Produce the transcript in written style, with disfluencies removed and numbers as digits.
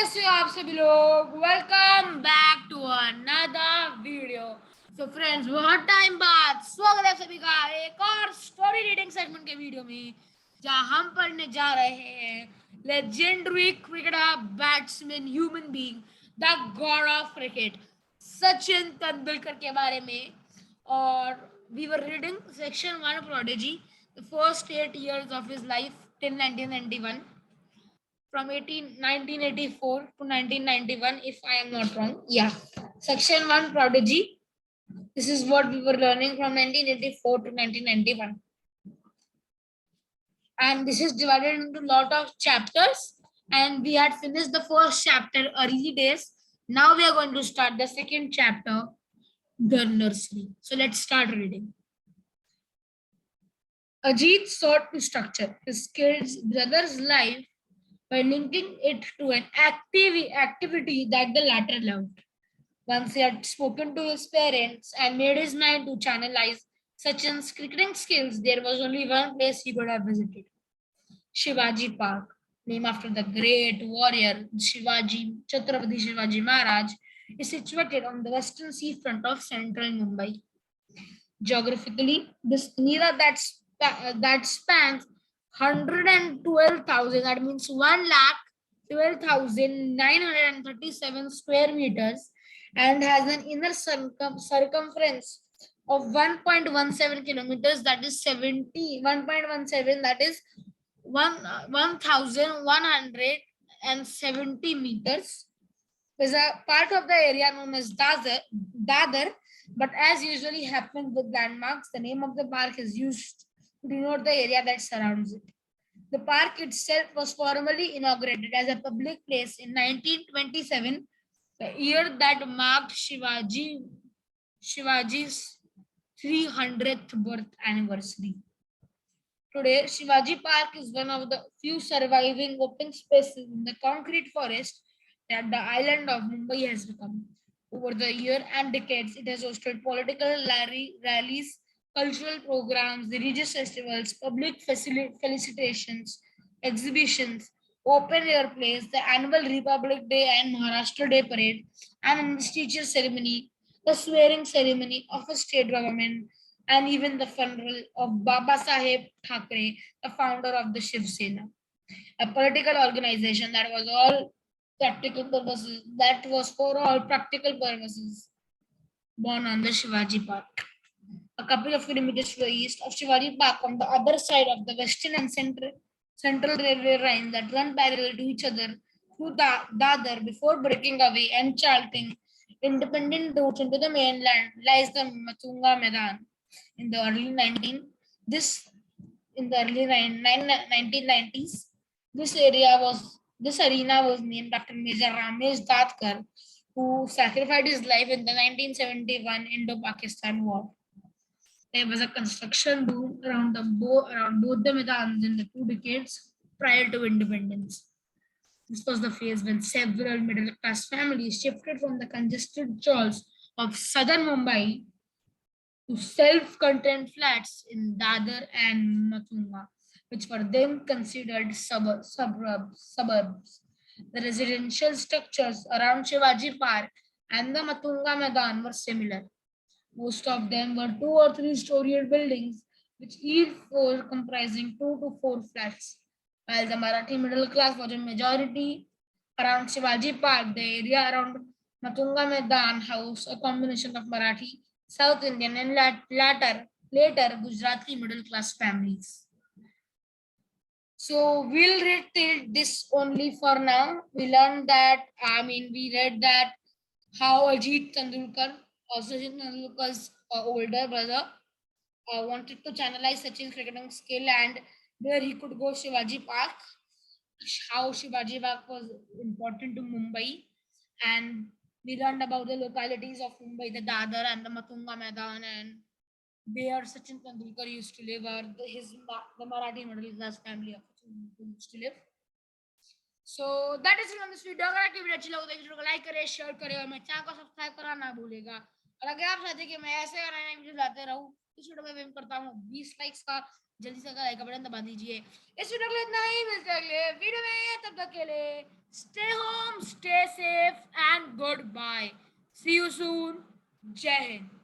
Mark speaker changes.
Speaker 1: कैसे हो आप सभी लोग। Welcome back to another video. So friends, बहुत टाइम बाद स्वागत है सभी का एक और स्टोरी रीडिंग सेगमेंट के वीडियो में, जहां हम पढ़ने जा रहे हैं legendary cricketer, batsman, human being, the god of cricket, Sachin Tendulkar के बारे में। और we were reading section 1 prodigy, the first 8 years of his life till 1991, from 1984 to 1991, if I am not wrong. Yeah, section 1 prodigy. This is what we were learning from 1984 to 1991, and this is divided into a lot of chapters, and we had finished the first chapter early days. Now we are going to start the second chapter, the nursery. So let's start reading. Ajit sought to structure his kid's brother's life by linking it to an activity that the latter loved. Once he had spoken to his parents and made his mind to channelize Sachin's cricketing skills, there was only one place he could have visited: Shivaji Park, named after the great warrior Shivaji Chhatrapati Shivaji Maharaj, is situated on the western seafront of central Mumbai. Geographically, this era that spans 112,000, that means 1,12,937 square meters, and has an inner circumference of 1.17 kilometers, that is 1.17, that is 1,170 meters, is a part of the area known as Dadar, but as usually happens with landmarks, the name of the park is used to denote the area that surrounds it. The park itself was formally inaugurated as a public place in 1927, the year that marked Shivaji's 300th birth anniversary. Today, Shivaji Park is one of the few surviving open spaces in the concrete forest that the island of Mumbai has become. Over the year and decades, it has hosted political rallies, cultural programs, religious festivals, public felicitations, exhibitions, open air plays, the annual Republic Day and Maharashtra Day parade, an investiture ceremony, the swearing ceremony of a state government, and even the funeral of Baba Saheb Thackeray, the founder of the Shiv Sena, a political organization that was for all practical purposes born on the Shivaji Park. A couple of kilometers to the east of Shivaji Park, on the other side of the western and central railway line that run parallel to each other through Dadar before breaking away and charting independent routes into the mainland, lies the Matunga Maidan. In the early 1990s, this arena was named after Major Ramesh Datkar, who sacrificed his life in the 1971 Indo-Pakistan War. There was a construction boom around both the Maidans in the 2 decades prior to independence. This was the phase when several middle-class families shifted from the congested chawls of southern Mumbai to self-contained flats in Dadar and Matunga, which were then considered suburbs. The residential structures around Shivaji Park and the Matunga Maidan were similar. Most of them were 2 or 3-storied buildings, with each floor comprising 2 to 4 flats. While the Marathi middle class was a majority around Shivaji Park, the area around Matunga Maidan housed a combination of Marathi, South Indian, and later Gujarati middle class families. So we'll read till this only for now. We read that how Ajit Tendulkar, Sachin Tendulkar's older brother, wanted to channelize Sachin's cricketing skill, and where he could go Shivaji Park. How Shivaji Park was important to Mumbai, and we learned about the localities of Mumbai, the Dadar and the Matunga Maidan, and where Sachin Tendulkar used to live, or the Marathi middle class family of Sachin Tendulkar used to live. So that is it on this video. अगर आपकी video अच्छी लगे तो video को like करें, share करें और मेरे चैनल को सब्सक्राइब करना ना भूलिएगा। और अगर आप चाहते हैं कि मैं ऐसे और नए वीडियो लाते रहूं, इस वीडियो में वेट करता हूं 20 लाइक्स का। जल्दी से लाइक का बटन दबा दीजिए। इस वीडियो के लिए इतना ही, मिलते हैं अगले वीडियो में, तब तक के लिए Stay home, stay safe, and goodbye. See you soon. Jai Hind.